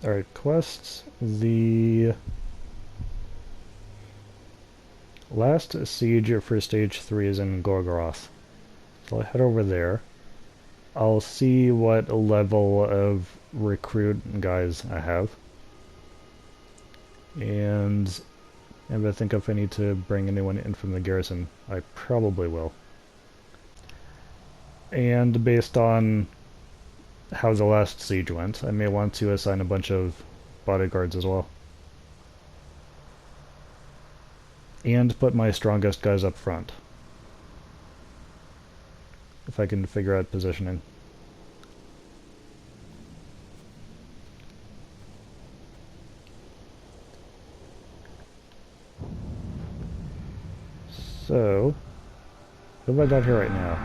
Alright, quests. The last siege for stage 3 is in Gorgoroth. So I'll head over there. I'll see what level of recruit guys I have. And if I think if I need to bring anyone in from the garrison, I probably will. And based on how the last siege went, I may want to assign a bunch of bodyguards as well. And put my strongest guys up front. If I can figure out positioning. So, what have I got here right now?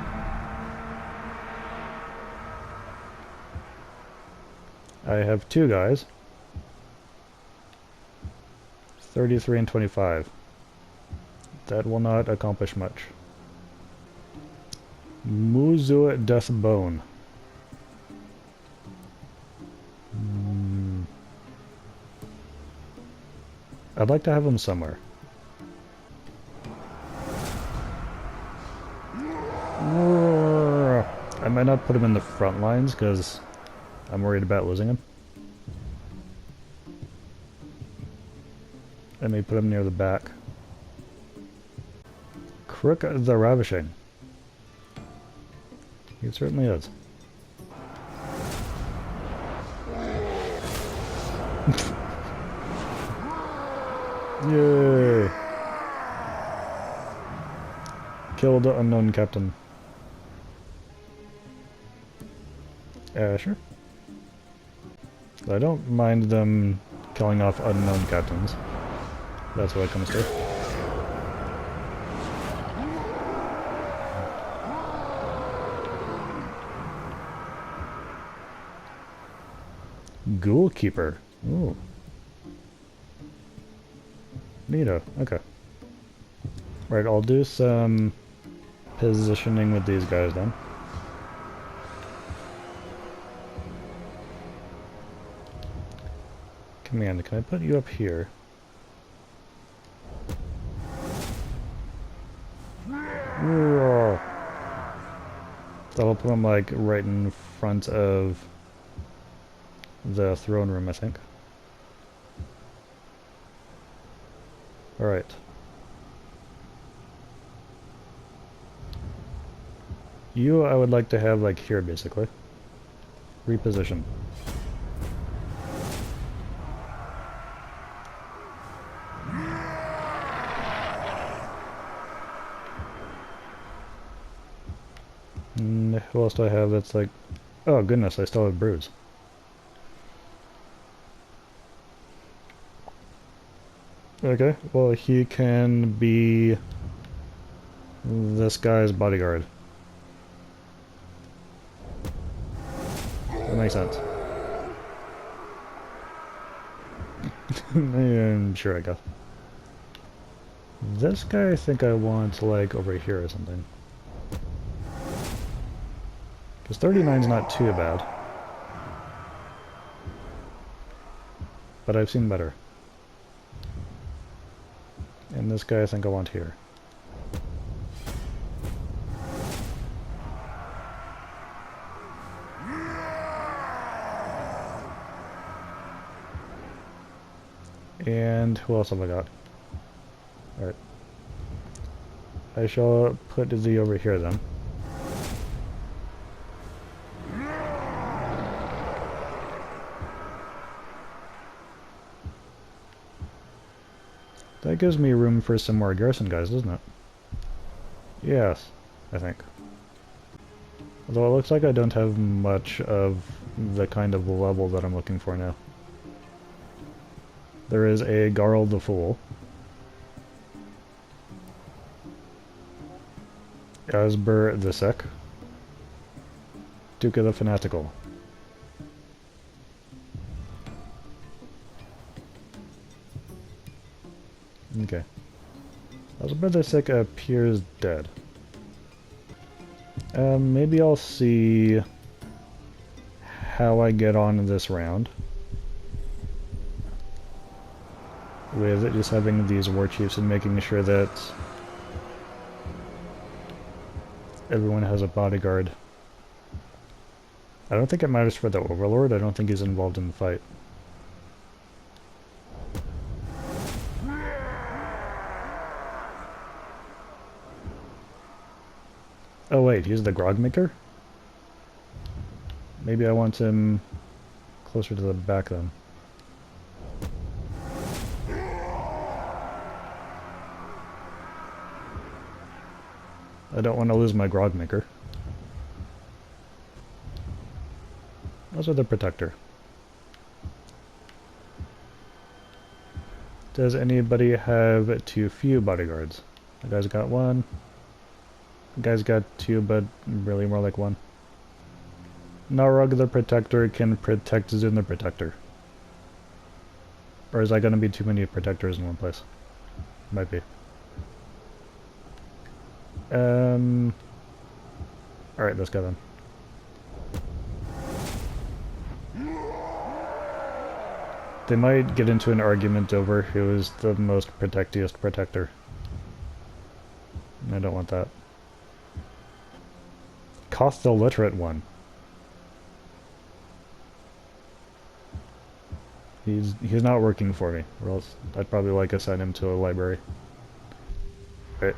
I have 2 guys. 33 and 25. That will not accomplish much. Muzu Death Bone. I'd like to have him somewhere. I might not put him in the front lines because I'm worried about losing him. I may put him near the back. Crook the Ravishing. He certainly is. Yay! Killed the unknown captain. Sure. I don't mind them killing off unknown captains. That's what it comes to. Ghoul Keeper. Ooh. Neato. Okay. Right, I'll do some positioning with these guys then. Command, can I put you up here? That'll put them like right in front of the throne room, I think. Alright. You I would like to have like here basically. Reposition. Who else do I have that's like... Oh goodness, I still have Bruise. Okay, well he can be this guy's bodyguard. That makes sense. I'm sure I guess. This guy I think I want like over here or something. Because 39's not too bad. But I've seen better. And this guy I think I want here. And who else have I got? Alright. I shall put the over here then. That gives me room for some more garrison guys, doesn't it? Yes, I think. Although it looks like I don't have much of the kind of level that I'm looking for now. There is a Garl the Fool. Asbur the Sick. Duke of the Fanatical. Okay. Asbur the Sick appears dead. Maybe I'll see how I get on in this round. with just having these war chiefs and making sure that everyone has a bodyguard. I don't think it matters for the Overlord. I don't think he's involved in the fight. Oh wait, he's the grog maker? Maybe I want him closer to the back then. I don't want to lose my grog maker. Also the protector. Does anybody have too few bodyguards? The guy's got one. The guy's got two, but really more like one. Narug the Protector can protect Zun the Protector. Or is that going to be too many protectors in one place? Might be. Alright, let's go then. They might get into an argument over who is the most protectiest protector. I don't want that. Cost the literate one. He's not working for me, or else I'd probably like assign him to a library. Right.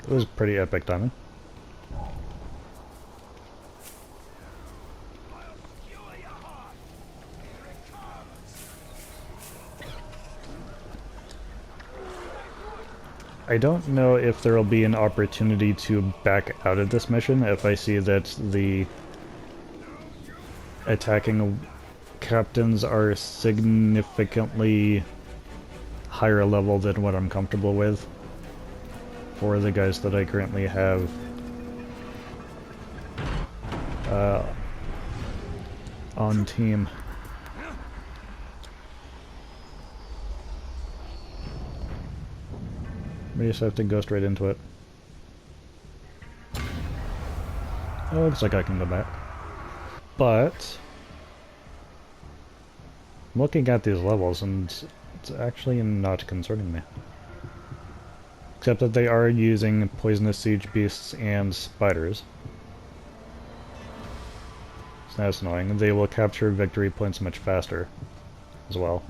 It was pretty epic timing. I don't know if there will be an opportunity to back out of this mission if I see that the attacking captains are significantly higher level than what I'm comfortable with for the guys that I currently have on team. We just have to go straight into it. It looks like I can go back. But I'm looking at these levels and it's actually not concerning me. Except that they are using poisonous siege beasts and spiders. So that's annoying. They will capture victory points much faster as well.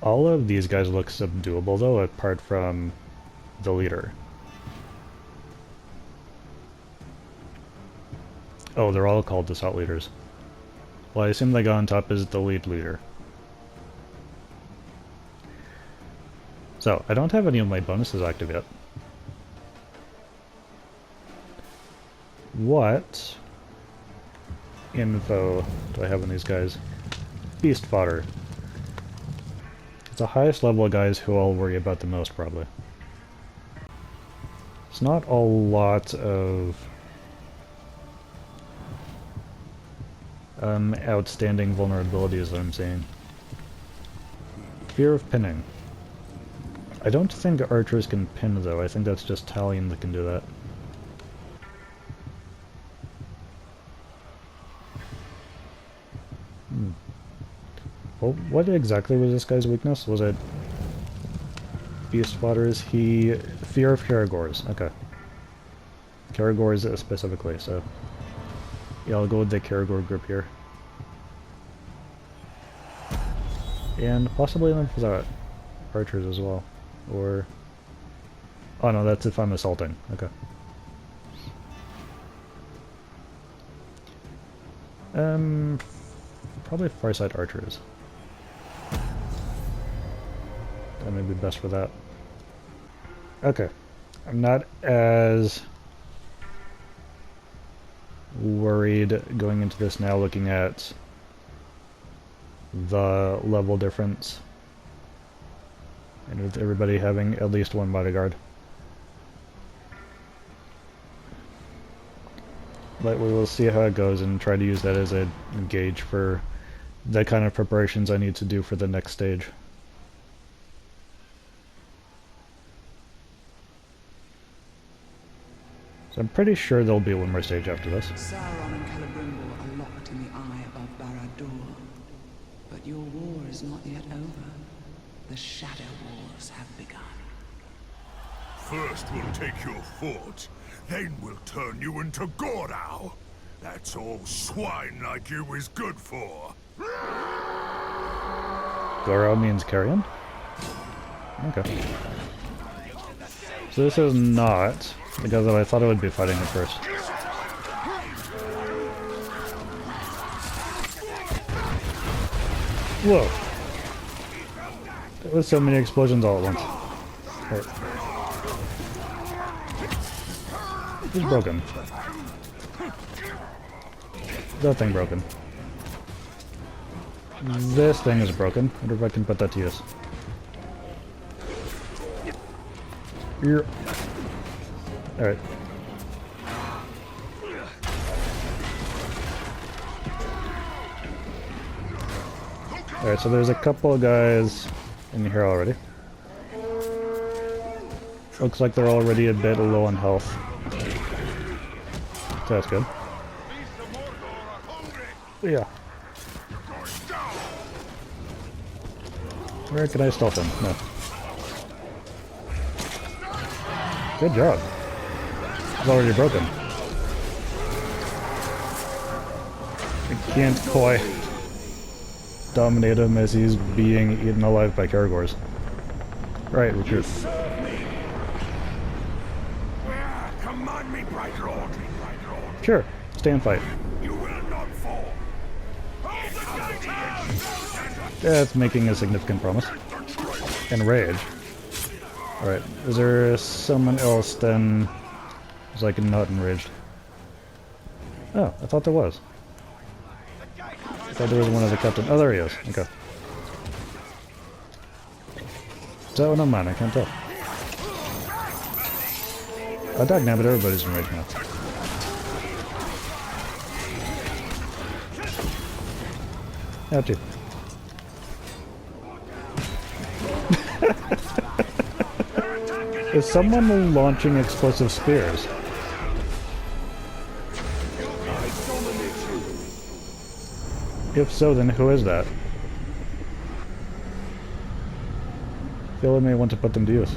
All of these guys look subduable though, apart from the leader. Oh, they're all called assault leaders. Well, I assume the guy on top is the lead leader. So, I don't have any of my bonuses active yet. What info do I have on these guys? Beast fodder. It's the highest level guys who I'll worry about the most, probably. It's not a lot of outstanding vulnerabilities that I'm seeing. Fear of pinning. I don't think archers can pin, though. I think that's just Talion that can do that. Well, what exactly was this guy's weakness? Was it beast fodders? Fear of Caragors. Okay. Caragors specifically, so yeah, I'll go with the Caragor group here. And possibly without archers as well. Or... oh no, that's if I'm assaulting. Okay. Probably Farsight archers. That may be best for that. Okay. I'm not as worried going into this now, looking at the level difference. And with everybody having at least one bodyguard. But we will see how it goes and try to use that as a gauge for the kind of preparations I need to do for the next stage. So I'm pretty sure there'll be one more stage after this. Sauron and Celebrimbor are locked in the eye above Barad-dûr. But your war is not yet over. The Shadow Wars have begun. First we'll take your fort, then we'll turn you into Gordau. That's all swine like you is good for. Goro means carrion? Okay. So this is not the guy that I thought I would be fighting at first. Whoa! There was so many explosions all at once. Right. Who's broken? That thing broken. This thing is broken. I wonder if I can put that to use. Here. Alright. Alright, so there's a couple of guys in here already. Looks like they're already a bit low on health. So that's good. Yeah. Where can I stealth him? No. Good job. It's already broken. I can't quite dominate him as he's being eaten alive by Caragors. Right, recruit. Command me, Bright Lord. Sure, stay and fight. You will not fall. That's making a significant promise. Enrage. Alright, is there someone else then who's like not enraged? Oh, I thought there was. I thought there was one of the captain. Oh, there he is. Okay. Is that one on mine? I can't tell. I died now, but everybody's enraged now. Ouchie. Is someone launching explosive spears? If so, then who is that? I feel I may want to put them to use.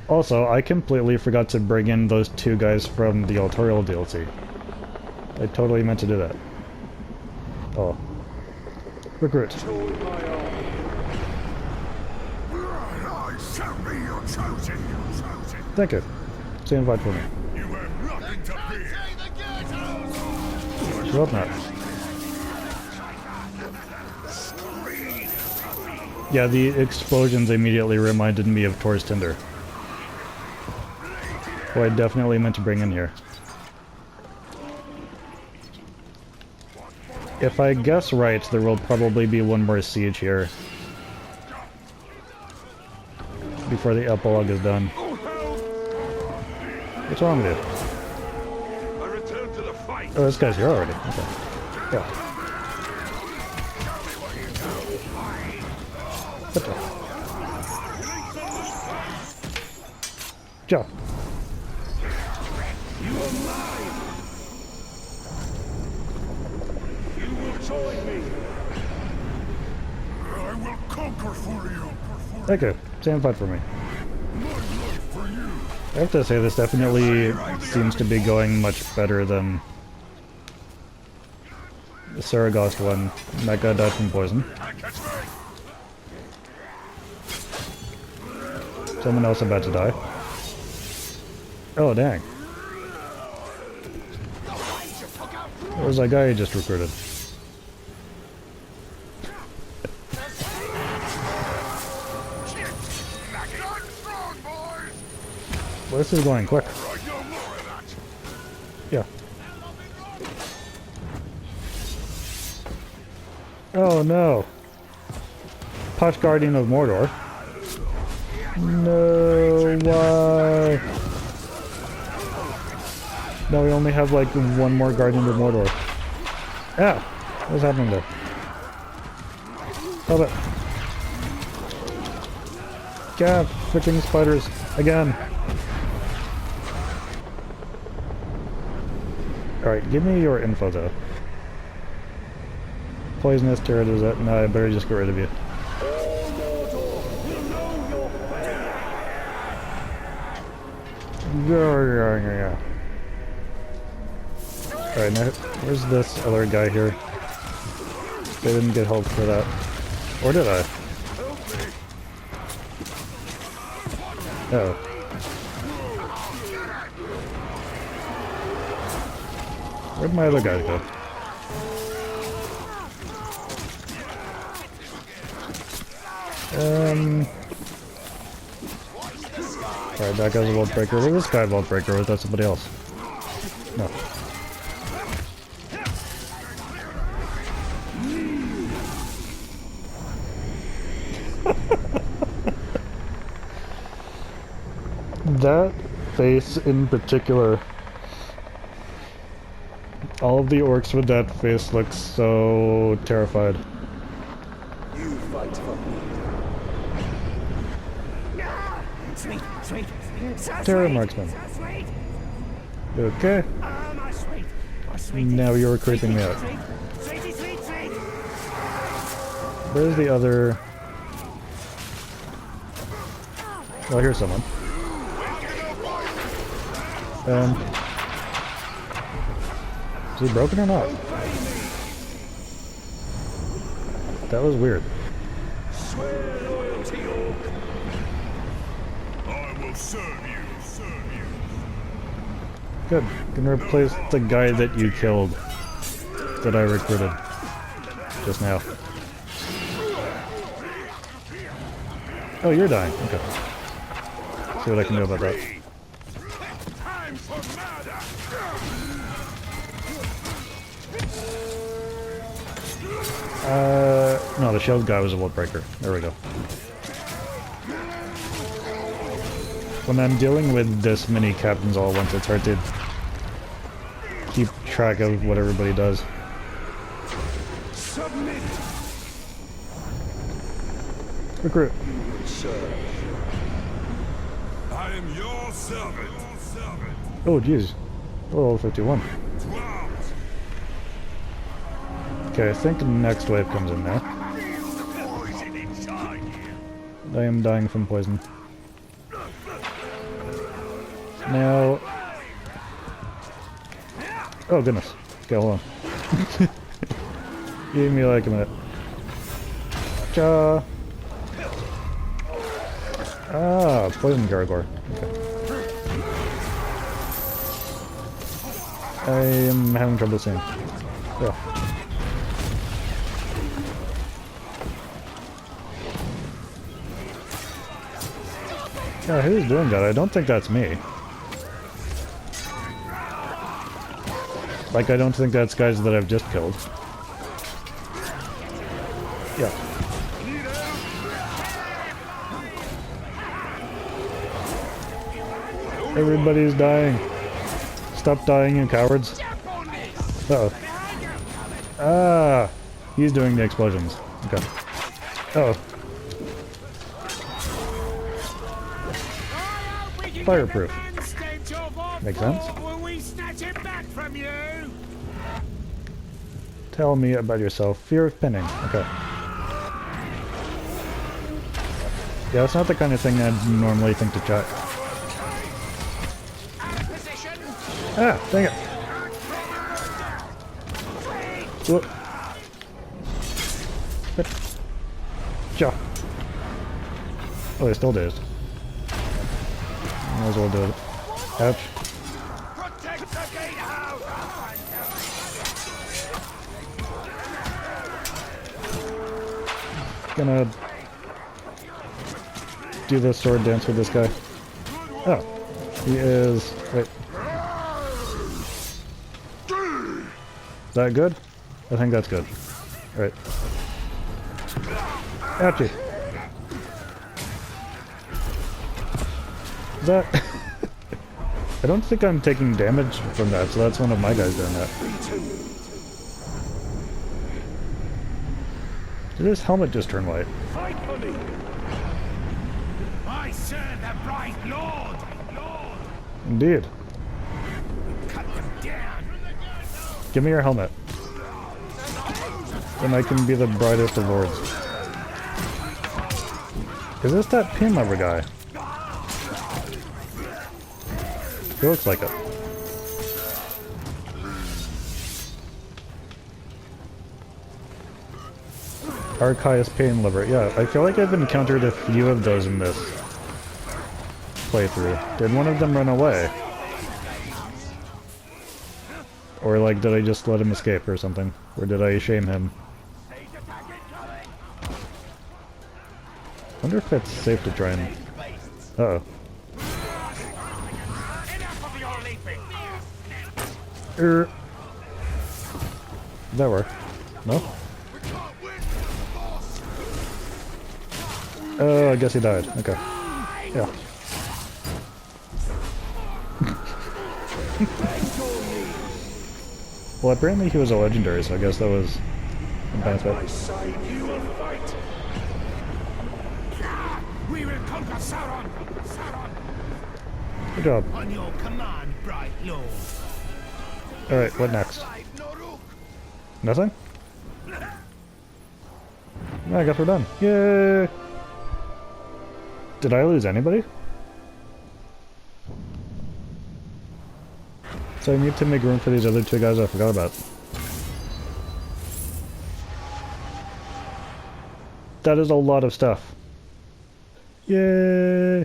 Also, I completely forgot to bring in those two guys from the Altorial DLC. I totally meant to do that. Oh. Recruit. Thank you. Stay and fight for me. You have nothing to fear. Sure not. Yeah, the explosions immediately reminded me of Tor's Tinder. Who I definitely meant to bring in here. If I guess right, there will probably be one more siege here before the epilogue is done. What's wrong with you? I return to the fight. Oh, this guy's here already. Okay. Yeah. What the? Joe. You are mine. You will join me. I will conquer for you. Thank you. Stand fight for me. My life for you. I have to say, this definitely seems to be going much better than the Saragost one. That guy died from poison. Someone else about to die. Oh, dang. Where's that guy you just recruited? Well, this is going quick. Yeah. Oh no. Posh Guardian of Mordor. No, why? No, we only have like one more Guardian of Mordor. Ah! What's happening there? Stop it. God, freaking spiders. Again. Alright, give me your info though. Poisonous turret is it? No, I better just get rid of you. Alright, now where's this other guy here? They didn't get help for that. Or did I? Oh. Where'd my other guys go? Alright, that guy's a vault breaker. Where's this guy a vault breaker? Or is that somebody else? No. That face in particular. All of the orcs with that face look so terrified. You fight for me. Sweet, sweet, so Terror sweet, marksman. so sweet. Okay. My sweet, my sweet. Now you're creeping me out. Sweetie, sweet, sweet. Where's the other... Oh, here's someone. Is he broken or not? That was weird. Swear loyalty, Orc. I will serve you, serve you. Good. Can replace the guy that you killed. That I recruited. Just now. Oh, you're dying. Okay. See what I can do about that. Time for murder. No, the shield guy was a vault breaker. There we go. When I'm dealing with this many captains all at once, it's hard to keep track of what everybody does. Submit. Recruit. Sir. I am your servant. Oh, jeez. Level 51. Dwell. Okay, I think the next wave comes in now. Poison inside you. I am dying from poison. Now... Oh, goodness. Okay, hold on. Give me like a minute. Cha! Ah, poison Gargor. Okay. I am having trouble seeing. Yeah. Yeah, who's doing that? I don't think that's me. Like, I don't think that's guys that I've just killed. Yeah. Everybody's dying. Stop dying, you cowards. Uh-oh. Ah! He's doing the explosions. Okay. Uh-oh. Fireproof. Makes sense. Tell me about yourself. Fear of pinning. Okay. Yeah, it's not the kind of thing I'd normally think to chat. Ah, dang it. Whoop. Ja. Oh, they still dazed. Might as well do it. Ouch. Gonna do the sword dance with this guy. Oh, he is. Wait. Is that good? I think that's good. Alright. Ouchie. Is that... I don't think I'm taking damage from that, so that's one of my guys doing that. Did his helmet just turn white? Fight for me. I serve the bright Lord. Indeed. Cut them down. Give me your helmet. Then I can be the brightest of lords. Is this that pin lover guy? He looks like it. Archias pain liver. Yeah, I feel like I've encountered a few of those in this playthrough. Did one of them run away? Or like, did I just let him escape or something? Or did I shame him? I wonder if it's safe to try and... Uh-oh. Did that work? No? Oh, I guess he died. Okay. Yeah. Well, apparently he was a legendary, so I guess that was a benefit. We will conquer Sauron! Sauron! Good job. On your command, bright lord. Alright, what next? Nothing? Yeah, I guess we're done. Yay! Did I lose anybody? So I need to make room for these other two guys I forgot about. That is a lot of stuff. Yay!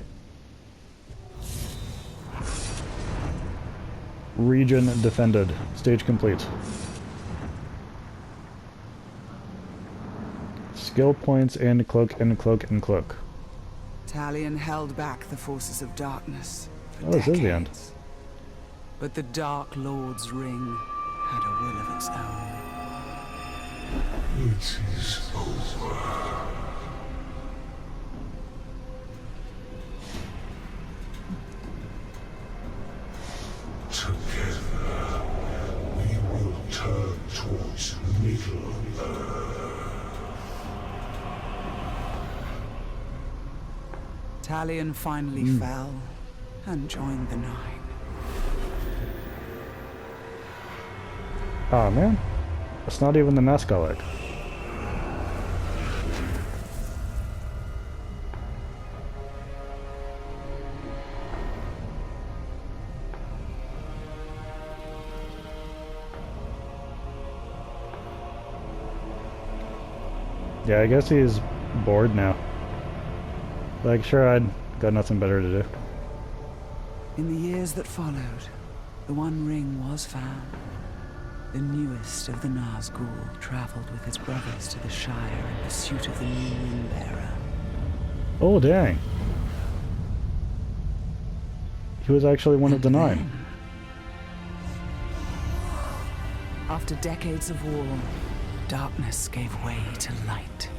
Region defended. Stage complete. Skill points and cloak and cloak and cloak. Talion held back the forces of darkness for Oh, this is the end. decades. But the Dark Lord's ring had a will of its own. It is over. Together, we will turn towards Middle-earth. Talion finally fell and joined the Nine. Aw, man. It's not even the mascot leg. Yeah, I guess he's bored now. Like, sure, I'd got nothing better to do. In the years that followed, the One Ring was found. The newest of the Nazgul traveled with his brothers to the Shire in pursuit of the new Ring-bearer. Oh, dang. He was actually one of the Nine. Then, after decades of war, darkness gave way to light.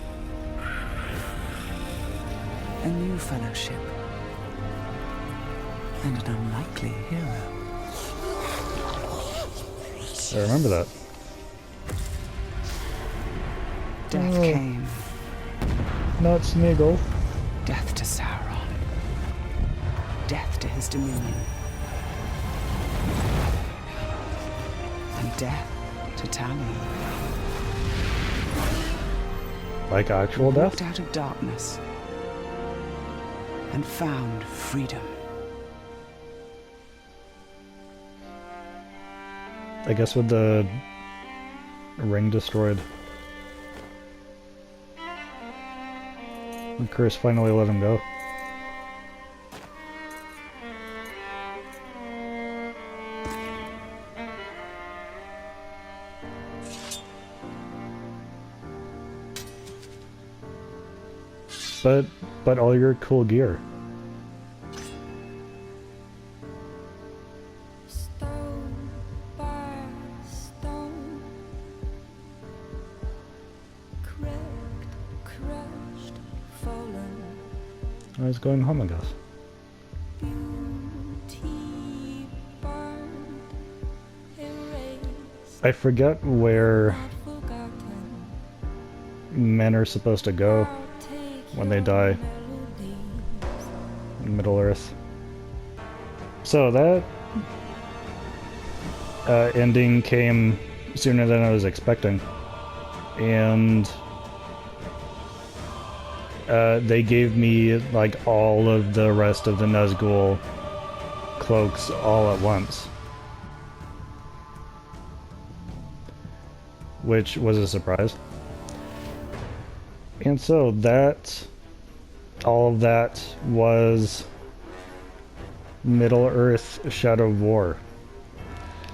A new fellowship. And an unlikely hero. I remember that. Death Oh. came. Not Smeagol. Death to Sauron. Death to his dominion. And death to Talion. Like actual death? Walked out of darkness. And found freedom. I guess with the ring destroyed. The curse finally let him go. But all your cool gear. Stone by stone, cracked, crushed, fallen, I was going home, I guess. beauty burned, erased, I forget where forgotten. men are supposed to go I'll take when they your die melodies. in Middle-earth. So that ending came sooner than I was expecting. And they gave me like all of the rest of the Nazgul cloaks all at once, which was a surprise. And so all of that was Middle-earth Shadow of War,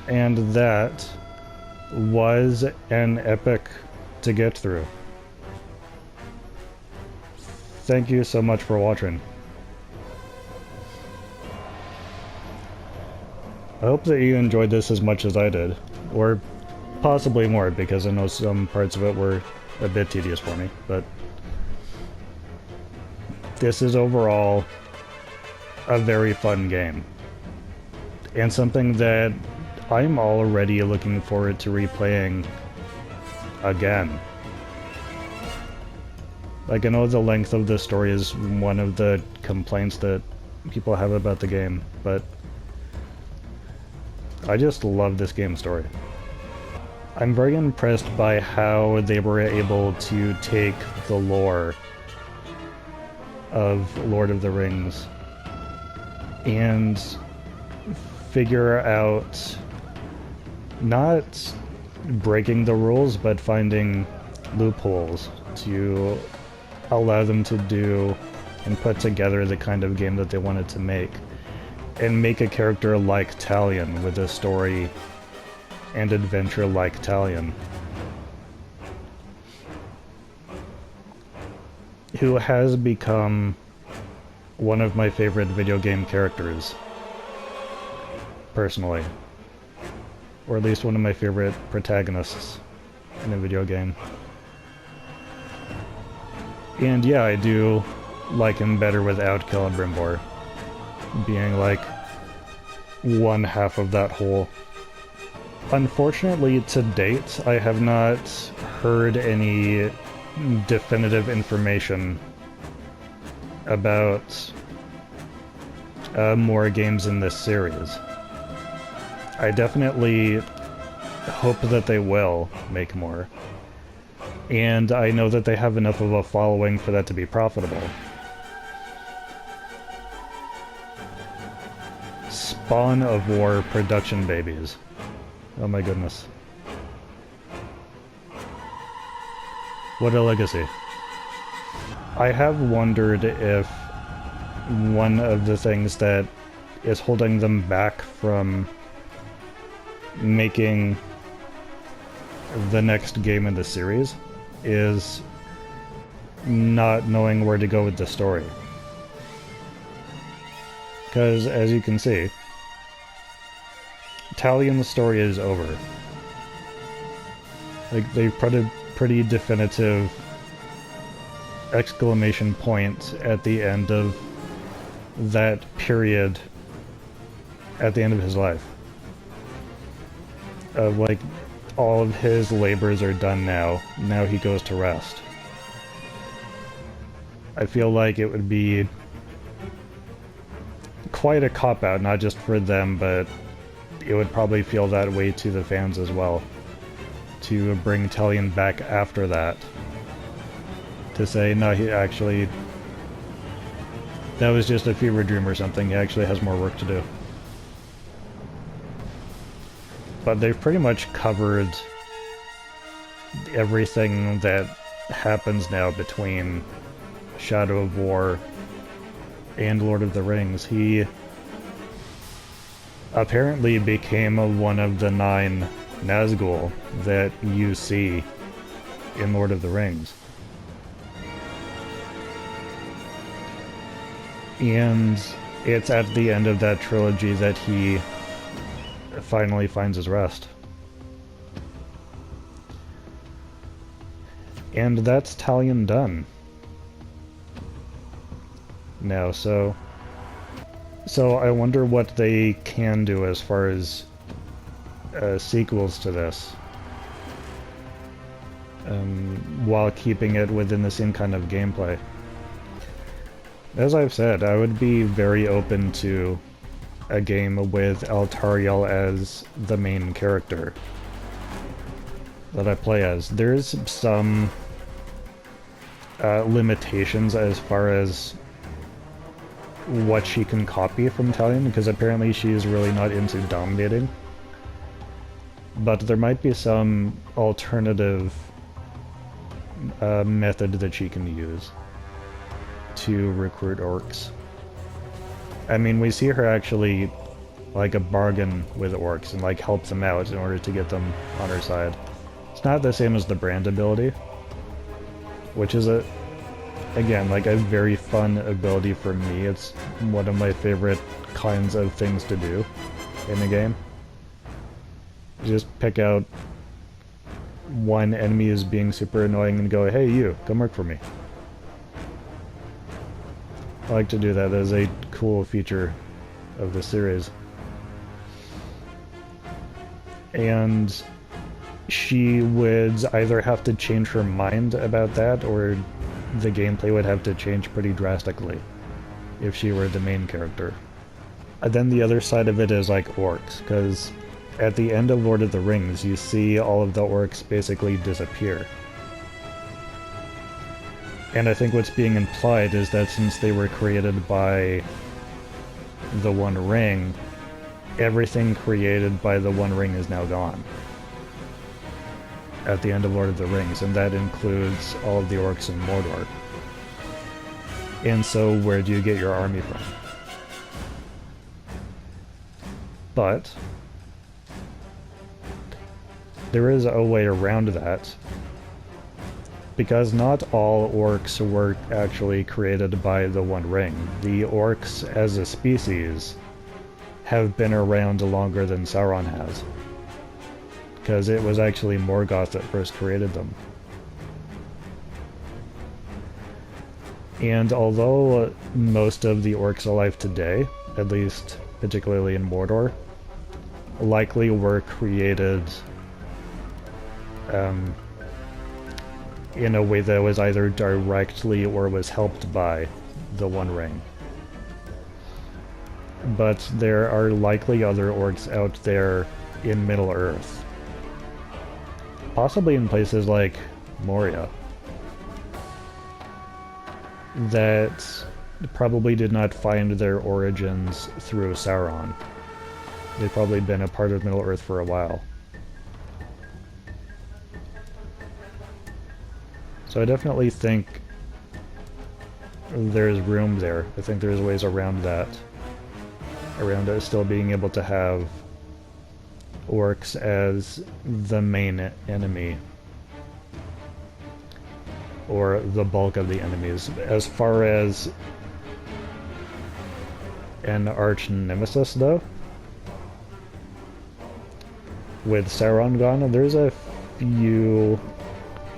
and that was an epic to get through. Thank you so much for watching. I hope that you enjoyed this as much as I did, or possibly more, because I know some parts of it were a bit tedious for me, but this is overall a very fun game, and something that I'm already looking forward to replaying again. Like, I know the length of the story is one of the complaints that people have about the game, but I just love this game's story. I'm very impressed by how they were able to take the lore of Lord of the Rings and figure out not breaking the rules, but finding loopholes to allow them to do and put together the kind of game that they wanted to make, and make a character like Talion with a story and adventure like Talion, who has become one of my favorite video game characters, personally. Or at least one of my favorite protagonists in a video game. And yeah, I do like him better without Celebrimbor being like one half of that whole. Unfortunately, to date, I have not heard any definitive information about more games in this series. I definitely hope that they will make more, and I know that they have enough of a following for that to be profitable. Spawn of War production babies. Oh my goodness. What a legacy. I have wondered if one of the things that is holding them back from making the next game in the series is not knowing where to go with the story. Because, as you can see, Talion's story is over. Like, they've put a pretty definitive exclamation point at the end of that period, at the end of his life. Of, like, all of his labors are done now. Now he goes to rest. I feel like it would be quite a cop-out, not just for them, but it would probably feel that way to the fans as well, to bring Talion back after that. To say, no, he actually... that was just a fever dream or something, he actually has more work to do. But they've pretty much covered everything that happens now between Shadow of War and Lord of the Rings. He apparently became one of the 9 Nazgul that you see in Lord of the Rings. And it's at the end of that trilogy that he finally finds his rest. And that's Talion done. Now, so I wonder what they can do as far as sequels to this, while keeping it within the same kind of gameplay. As I've said, I would be very open to a game with Altariel as the main character. that I play as, there's some limitations as far as what she can copy from Talion, because apparently she's really not into dominating. But there might be some alternative method that she can use to recruit orcs. I mean, we see her actually like a bargain with orcs and like help them out in order to get them on her side. It's not the same as the brand ability, which is again, like a very fun ability for me. It's one of my favorite kinds of things to do in a game. Just pick out one enemy as being super annoying and go, hey you, come work for me. I like to do that as a cool feature of the series. And she would either have to change her mind about that, or the gameplay would have to change pretty drastically if she were the main character. And then the other side of it is like orcs, because at the end of Lord of the Rings you see all of the orcs basically disappear. And I think what's being implied is that since they were created by the One Ring, everything created by the One Ring is now gone at the end of Lord of the Rings, and that includes all of the orcs in Mordor. And so where do you get your army from? But there is a way around that, because not all orcs were actually created by the One Ring. The orcs as a species have been around longer than Sauron has, because it was actually Morgoth that first created them. And although most of the orcs alive today, at least particularly in Mordor, likely were created in a way that was either directly or was helped by the One Ring. But there are likely other orcs out there in Middle-earth. Possibly in places like Moria, that probably did not find their origins through Sauron. They've probably been a part of Middle-earth for a while. So I definitely think there's room there. I think there's ways around that. Around it still being able to have orcs as the main enemy, or the bulk of the enemies. As far as an arch nemesis, though, with Sauron gone, there's a few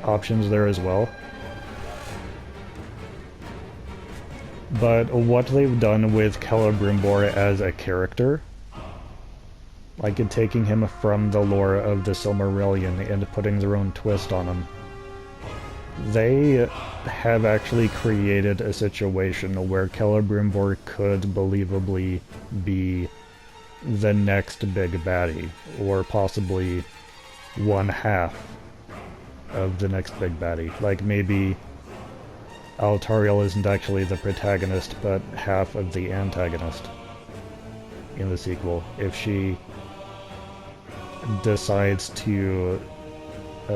options there as well. But what they've done with Celebrimbor as a character, like in taking him from the lore of the Silmarillion and putting their own twist on him, they have actually created a situation where Celebrimbor could believably be the next big baddie, or possibly one half of the next big baddie. Like maybe Altariel isn't actually the protagonist, but half of the antagonist in the sequel, if she decides to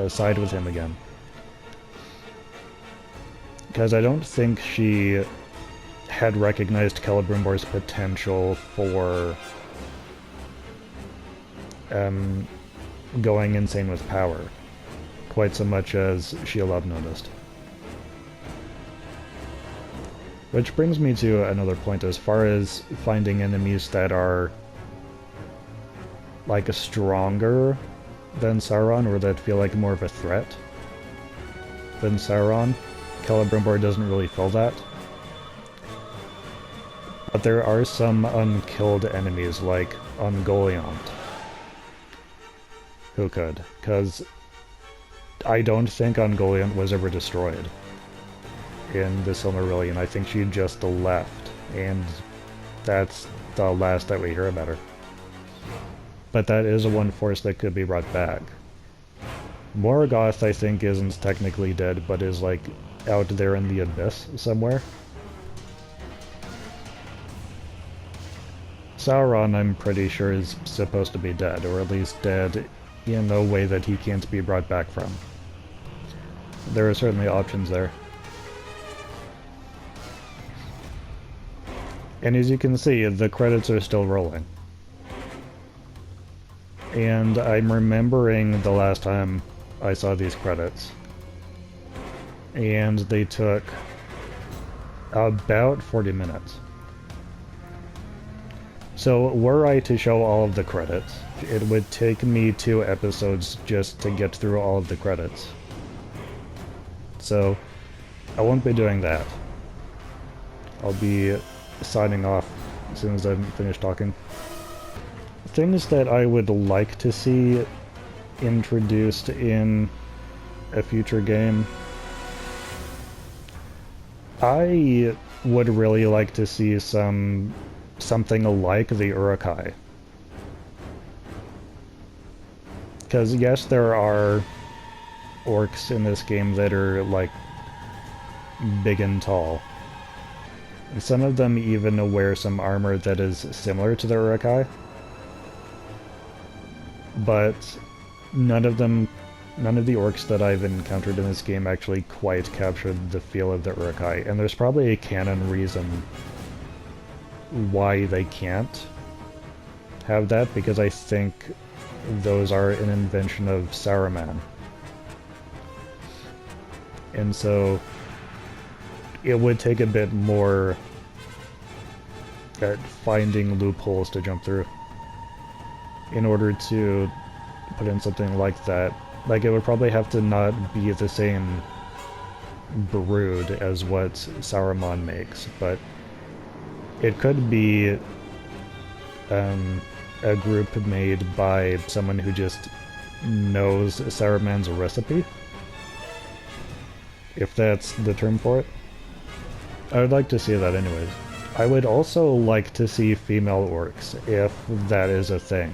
side with him again. Because I don't think she had recognized Celebrimbor's potential for going insane with power quite so much as Shelob noticed. Which brings me to another point as far as finding enemies that are like stronger than Sauron, or that feel like more of a threat than Sauron. Celebrimbor doesn't really fill that. But there are some unkilled enemies like Ungoliant who could, because I don't think Ungoliant was ever destroyed in the Silmarillion. I think she just left, and that's the last that we hear about her. But that is one force that could be brought back. Morgoth, I think, isn't technically dead, but is, like, out there in the abyss somewhere. Sauron, I'm pretty sure, is supposed to be dead, or at least dead in a way that he can't be brought back from. There are certainly options there. And as you can see, the credits are still rolling. And I'm remembering the last time I saw these credits. And they took about 40 minutes. So were I to show all of the credits, it would take me 2 episodes just to get through all of the credits. So I won't be doing that. I'll be signing off as soon as I'm finished talking. Things that I would like to see introduced in a future game. I would really like to see something like the Urukai. Because yes, there are orcs in this game that are, like, big and tall. And some of them even wear some armor that is similar to the Urukai. But none of the orcs that I've encountered in this game actually quite captured the feel of the Urukai, and there's probably a canon reason why they can't have that, because I think those are an invention of Saruman. And so it would take a bit more at finding loopholes to jump through in order to put in something like that. Like, it would probably have to not be the same brood as what Saruman makes, but it could be a group made by someone who just knows Saruman's recipe, if that's the term for it. I would like to see that anyways. I would also like to see female orcs, if that is a thing.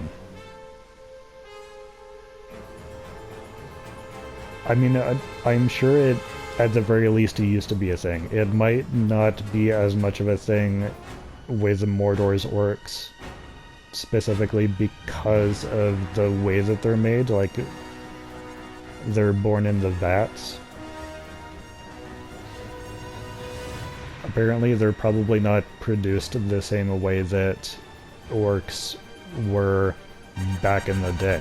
I mean, I'm sure it, at the very least, it used to be a thing. It might not be as much of a thing with Mordor's orcs, specifically because of the way that they're made, like, they're born in the vats. Apparently they're probably not produced the same way that orcs were back in the day.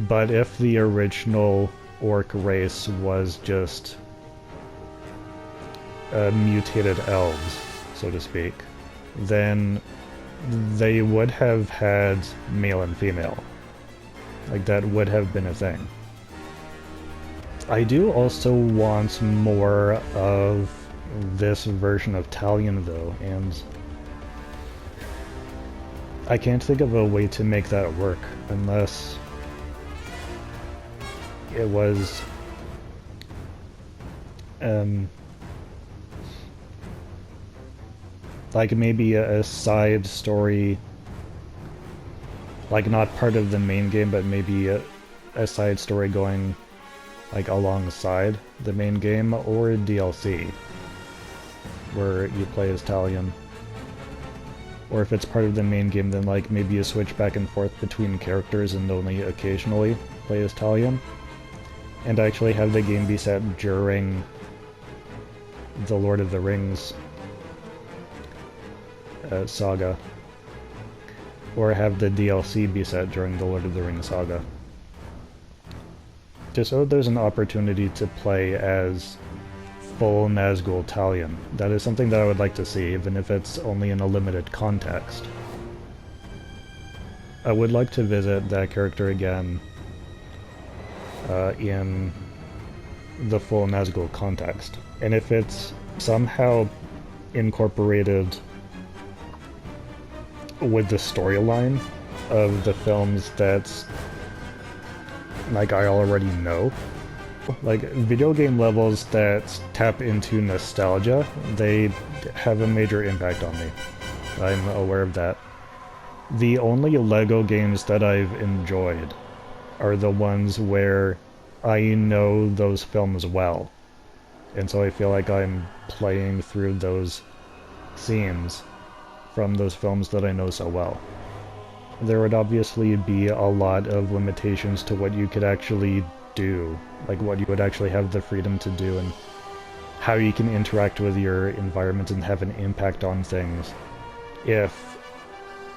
But if the original orc race was just mutated elves, so to speak, then they would have had male and female. Like, that would have been a thing. I do also want more of this version of Talion, though, and I can't think of a way to make that work unless it was like maybe a side story, like not part of the main game, but maybe a side story going like alongside the main game, or a DLC where you play as Talion. Or if it's part of the main game, then like maybe you switch back and forth between characters and only occasionally play as Talion, and actually have the game be set during the Lord of the Rings saga, or have the DLC be set during the Lord of the Rings saga. Just so there's an opportunity to play as full Nazgul Talion. That is something that I would like to see, even if it's only in a limited context. I would like to visit that character again in the full Nazgul context. And if it's somehow incorporated with the storyline of the films that's like I already know, like video game levels that tap into nostalgia, they have a major impact on me. I'm aware of that. The only LEGO games that I've enjoyed are the ones where I know those films well. And so I feel like I'm playing through those scenes from those films that I know so well. There would obviously be a lot of limitations to what you could actually do, like what you would actually have the freedom to do and how you can interact with your environment and have an impact on things if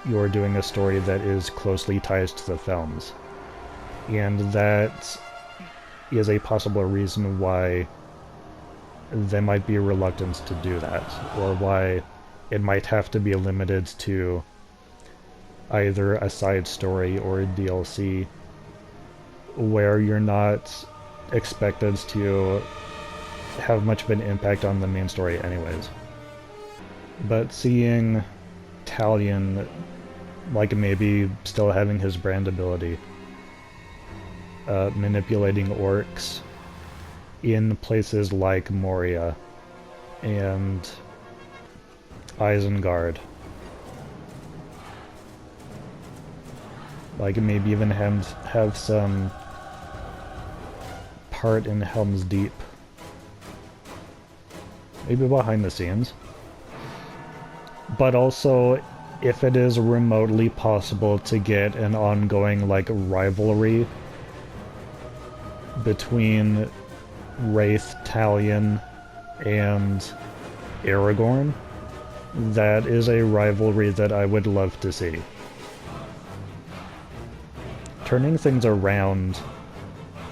you're doing a story that is closely tied to the films. And that is a possible reason why they might be reluctant to do that, or why it might have to be limited to either a side story or a DLC where you're not expected to have much of an impact on the main story anyways. But seeing Talion, like maybe still having his brand ability, manipulating orcs in places like Moria and Isengard, like maybe even have some part in Helm's Deep, maybe behind the scenes. But also, if it is remotely possible to get an ongoing, like, rivalry between Wraith, Talion, and Aragorn, that is a rivalry that I would love to see. Turning things around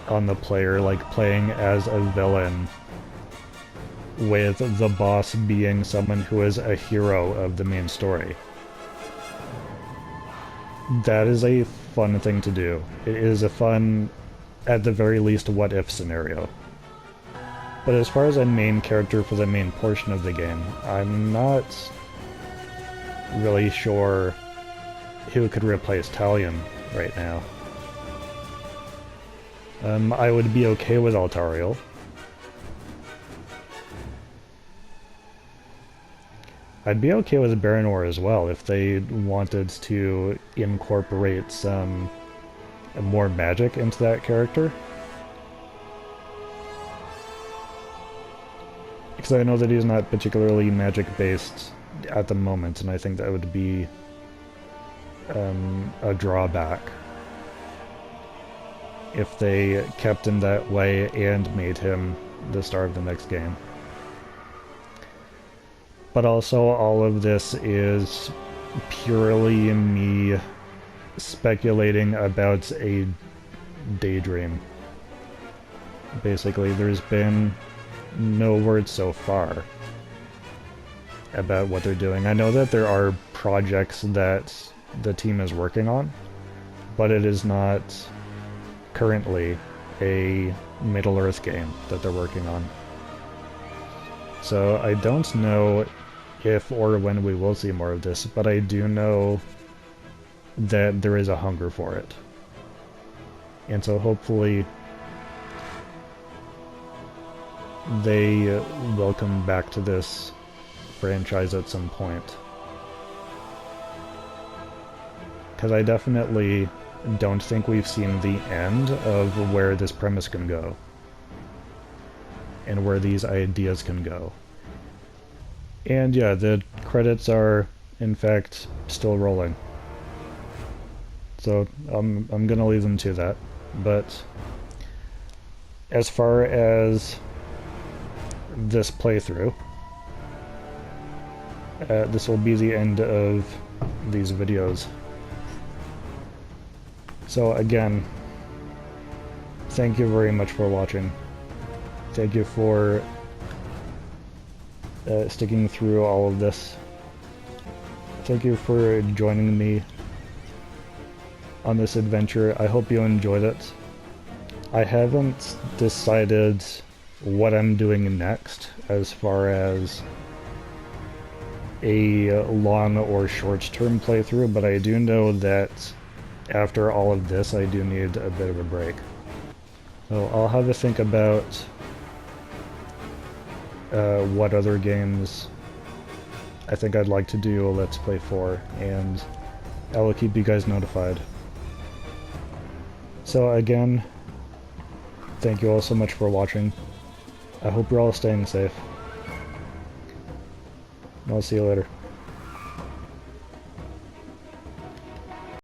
on the player, like playing as a villain, with the boss being someone who is a hero of the main story. That is a fun thing to do. It is a fun, at the very least, what-if scenario. But as far as a main character for the main portion of the game, I'm not really sure who could replace Talion right now. I would be okay with Altariel. I'd be okay with Baranor as well if they wanted to incorporate some more magic into that character. Because I know that he's not particularly magic-based at the moment, and I think that would be a drawback if they kept him that way and made him the star of the next game. But also, all of this is purely me speculating about a daydream. Basically, there's been no word so far about what they're doing. I know that there are projects that the team is working on, but it is not currently a Middle-earth game that they're working on. So I don't know if or when we will see more of this, but I do know that there is a hunger for it. And so hopefully they will come back to this franchise at some point. Because I definitely don't think we've seen the end of where this premise can go. And where these ideas can go. And yeah, the credits are, in fact, still rolling. So I'm gonna leave them to that. But as far as this playthrough, this will be the end of these videos. So again, thank you very much for watching. Thank you for sticking through all of this. Thank you for joining me on this adventure. I hope you enjoyed it. I haven't decided what I'm doing next as far as a long or short-term playthrough, but I do know that after all of this I do need a bit of a break. So I'll have a think about what other games I think I'd like to do a Let's Play for, and I will keep you guys notified. So again, thank you all so much for watching. I hope you're all staying safe. I'll see you later.